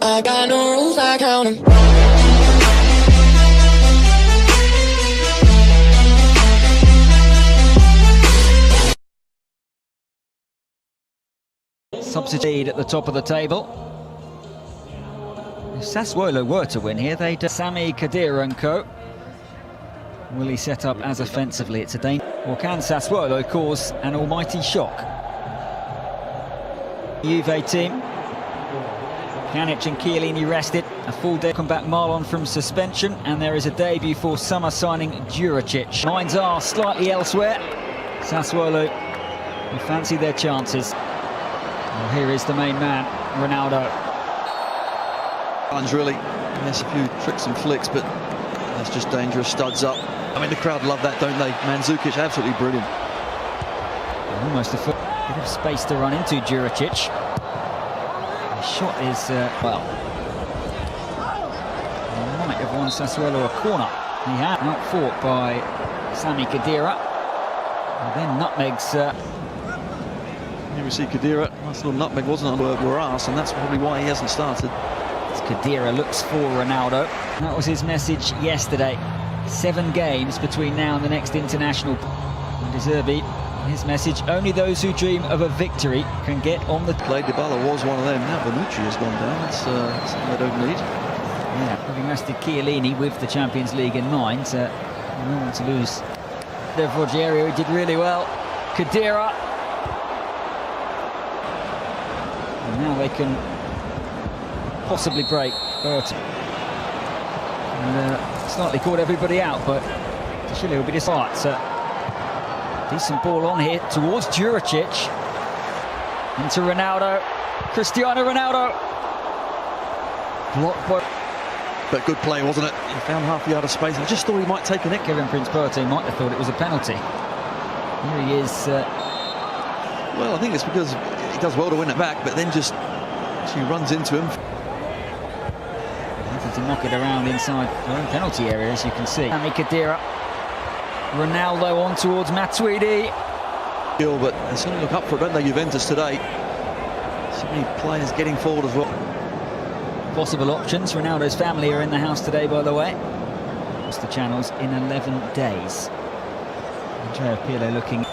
I got no rules, I count 'em. Substitute at the top of the table. If Sassuolo were to win here, they'd Sami Khedira and co. Will he set up as offensively? It's a danger. Or can Sassuolo cause an almighty shock? Juve team. Pjanic and Chiellini rested. A full day. Come back Marlon from suspension, and there is a debut for summer signing Juricic. Minds are slightly elsewhere. Sassuolo will fancy their chances. Well, here is the main man, Ronaldo. Really, there's a few tricks and flicks, but that's just dangerous. Studs up. I mean, the crowd love that, don't they? Mandzukic, absolutely brilliant. Almost a bit of space to run into Juricic. The shot is, well, he might have won Sassuolo a corner. He had outfought by Sami Khedira. And then nutmegs. Here we see Khedira. Nice little nutmeg, wasn't it, on Boras, and that's probably why he hasn't started. Khedira looks for Ronaldo. That was his message yesterday. 7 games between now and the next international. And De Zerbi, his message: only those who dream of a victory can get on the play. Dybala was one of them. Now Bonucci has gone down. That's something they don't need. Yeah, having rested Chiellini with the Champions League in mind, no one to lose. There, Rogerio did really well. Khedira. And now they can possibly break Berti. And slightly caught everybody out, but Chile will be disappointed. Decent ball on here towards Juricic. Into Ronaldo. Cristiano Ronaldo. Blocked by... But good play, wasn't it? He found half the other space. I just thought he might take a nick. Kevin Prince-Boateng might have thought it was a penalty. Here he is. Well, I think it's because he does well to win it back, but then just she runs into him. To knock it around inside the own penalty area, as you can see. Sami Khedira. Ronaldo on towards Matuidi. But they certainly look up for it, don't they, Juventus today? So many players getting forward as well. Possible options. Ronaldo's family are in the house today, by the way. Across the channels in 11 days. Andrea Pirlo looking.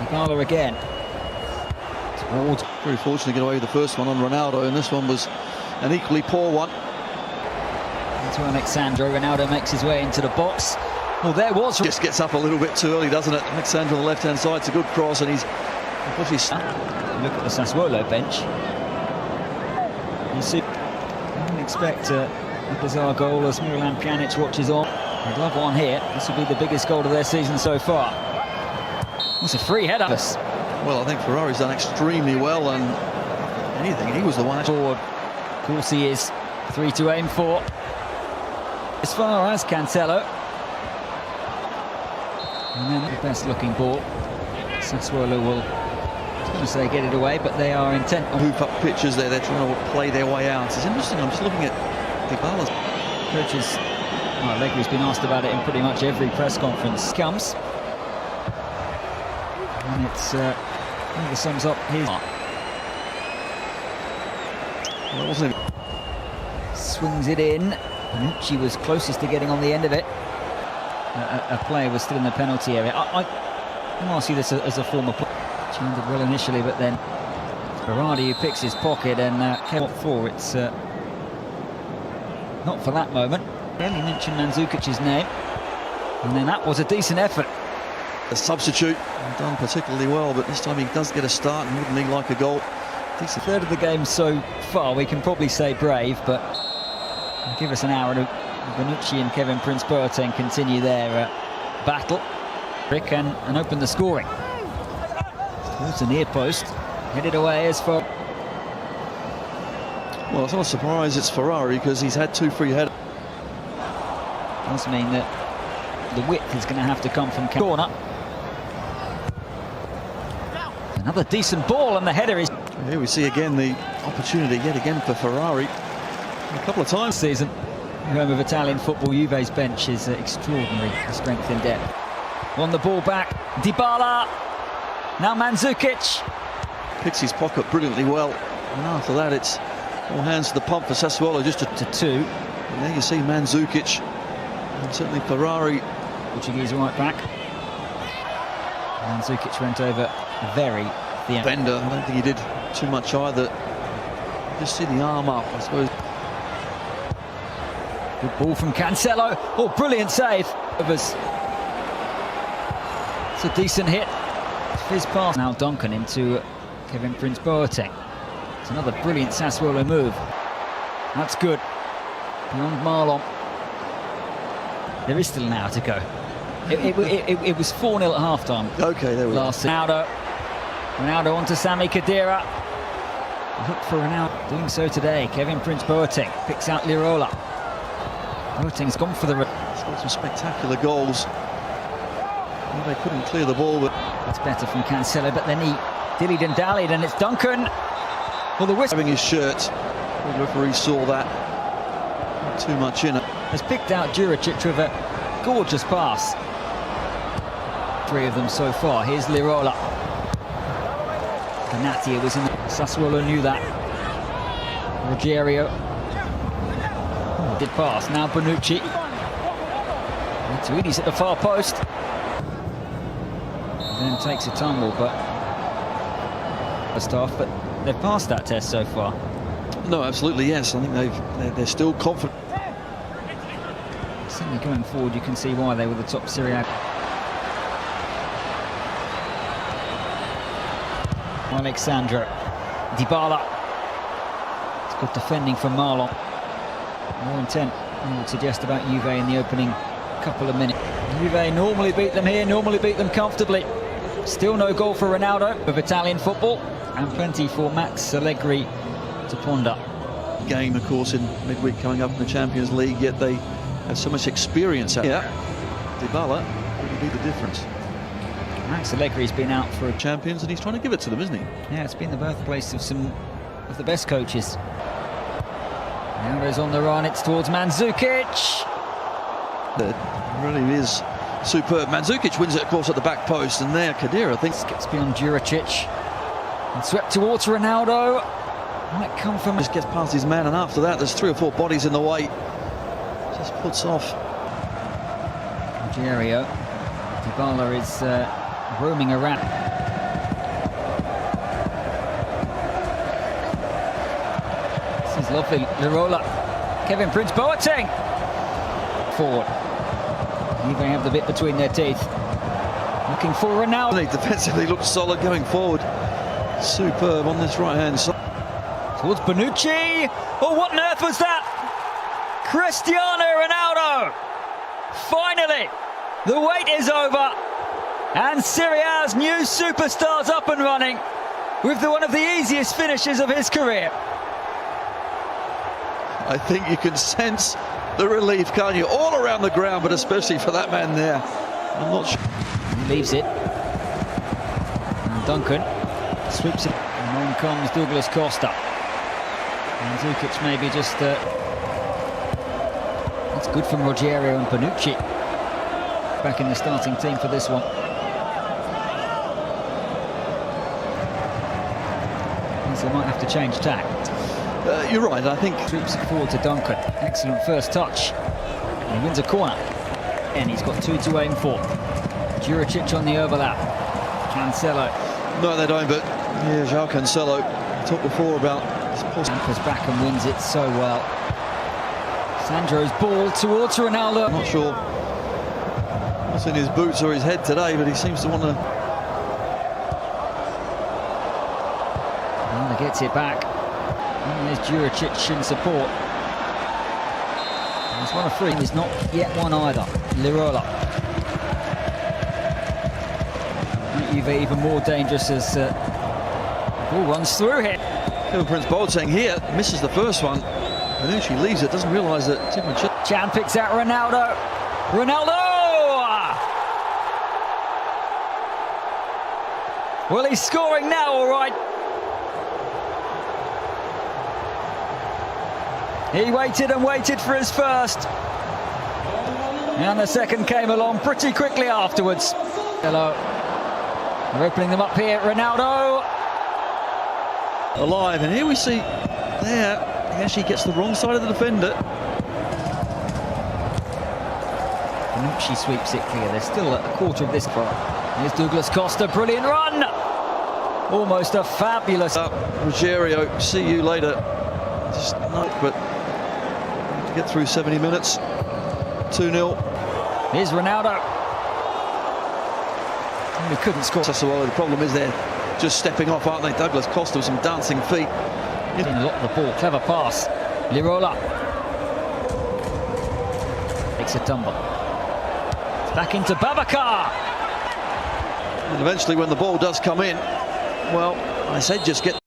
Dybala again. Towards. Very fortunate to get away with the first one on Ronaldo, and this one was an equally poor one. Into Alexandro. Ronaldo makes his way into the box. Well, there was... Just gets up a little bit too early, doesn't it? Alexandro on the left-hand side, it's a good cross, and he's... Look at the Sassuolo bench. You see, I wouldn't expect a bizarre goal as Miralem Pjanic watches on. They'd love one here. This will be the biggest goal of their season so far. It's a free header. Well, I think Ferrari's done extremely well, and anything, he was the one... Forward. Of course he is. 3 to aim for. As far as Cancelo. And then the best looking ball. Sassuolo will, I was going to say, get it away, but they are intent on... Hoof up pitches there, they're trying to play their way out. It's interesting, I'm just looking at Dybala's... Coaches, Allegri's been asked about it in pretty much every press conference. Comes. And it's, I think it sums up his... Well, wasn't it? Swings it in. Bonucci was closest to getting on the end of it. A player was still in the penalty area. I ask you this as a former player. Landed well initially, but then Berardi, who picks his pocket and kept for. It's not for that moment. He only mentioned Mandzukic's name, and then that was a decent effort. The substitute done particularly well, but this time he does get a start, and wouldn't he like a goal? Decent third of the game so far. We can probably say brave, but give us an hour to Bonucci and Kevin Prince-Boateng continue their battle. Rick and open the scoring. Towards the near post, headed away as far. Well, it's not a surprise it's Ferrari, because he's had 2 free headers. Does mean that the width is going to have to come from corner. Another decent ball, and the header is... Here we see again the opportunity yet again for Ferrari. A couple of times this season. Home of Italian football, Juve's bench is extraordinary, the strength in depth. Won the ball back, Dybala. Now Mandzukic. Picks his pocket brilliantly well. And after that, it's All hands to the pump for Sassuolo, just to 2. And there you see Mandzukic and certainly Ferrari. Portuguese right back. Mandzukic went over very thin. Bender, I don't think he did too much either. Just see the arm up, I suppose. Good ball from Cancelo. Oh, brilliant save. It's a decent hit. Fizz pass. Now Duncan into Kevin Prince Boateng. It's another brilliant Sassuolo move. That's good. Beyond Marlon. There is still an hour to go. It was 4-0 at half-time. Okay, there we go. Ronaldo onto Sami Khedira. Look for Ronaldo. Doing so today. Kevin Prince Boateng picks out Lirola. Boateng's gone for the... Scored some spectacular goals. Well, they couldn't clear the ball, but... It's better from Cancelo, but then he dillied and dallied, and it's Duncan. Well, the whistle... Having his shirt. The referee saw that. Not too much in it. Has picked out Juricic with a gorgeous pass. 3 of them so far. Here's Lirola. Benatia was in the... Sassuolo knew that. Rogerio. Did pass. Now Bonucci. Matuidi's at the far post. Then takes a tumble, but... first half, but they've passed that test so far. No, absolutely, yes. I think they're still confident. Certainly going forward, you can see why they were the top Seri A. Alexandro Dybala. It's good defending from Marlon. More intent, I would suggest, about Juve in the opening couple of minutes. Juve normally beat them here, normally beat them comfortably. Still no goal for Ronaldo of Italian football, and plenty for Max Allegri to ponder. Game, of course, in midweek coming up in the Champions League, yet they have so much experience out there. Dybala will be the difference. Max Allegri's been out for champions, and he's trying to give it to them, isn't he? Yeah, it's been the birthplace of some of the best coaches. Ronaldo's on the run, it's towards Mandzukic. It really is superb. Mandzukic wins it, of course, at the back post, and there Khedira thinks... Skips beyond Juricic. And swept towards Ronaldo. Might come from... Just gets past his man, and after that there's 3 or 4 bodies in the way. Just puts off. Rogerio. Dybala is roaming around. This is lovely. Lirola. Kevin Prince Boateng. Forward. Juve have the bit between their teeth. Looking for Ronaldo. He defensively looks solid going forward. Superb on this right-hand side. Towards Bonucci. Oh, what on earth was that? Cristiano Ronaldo. Finally, the wait is over. And Seri A's new superstar's up and running with one of the easiest finishes of his career. I think you can sense the relief, can't you? All around the ground, but especially for that man there. I'm not sure. He leaves it. And Duncan sweeps it. And on comes Douglas Costa. And Mandzukic maybe just... That's good from Rogerio and Bonucci. Back in the starting team for this one. Means they might have to change tack. You're right, I think. Sweeps it forward to Duncan. Excellent first touch. And he wins a corner. And he's got 2 to aim for. Juricic on the overlap. Cancelo. No, they don't, but yeah, João Cancelo. I talked before about his post. Anchors back and wins it so well. Sandro's ball towards Ronaldo. I'm not sure what's in his boots or his head today, but he seems to want to... Ronaldo gets it back. And there's Juricic in support. There's one of 3. There's not yet one either. Lirola. Juve even more dangerous as ball runs through here. Kevin Prince Boateng here misses the first one. Bonucci leaves it, doesn't realise that Chan picks out Ronaldo. Ronaldo! Well, he's scoring now, all right. He waited and waited for his first. And the second came along pretty quickly afterwards. Hello. They're opening them up here. Ronaldo. alive, and here we see there He actually gets the wrong side of the defender. She sweeps it clear. There's still a quarter of this part. Here's Douglas Costa, brilliant run! Almost a fabulous... Ruggiero, see you later. Just not, but to get through 70 minutes. 2-0. Here's Ronaldo. He couldn't score. Sassuolo, the problem is they're just stepping off, aren't they? Douglas Costa with some dancing feet. Didn't lock the ball. Clever pass. Lirola. Makes a tumble. It's back into Babacar. And eventually when the ball does come in, well, I said just get...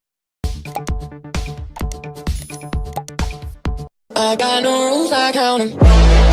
I got no rules, I count 'em.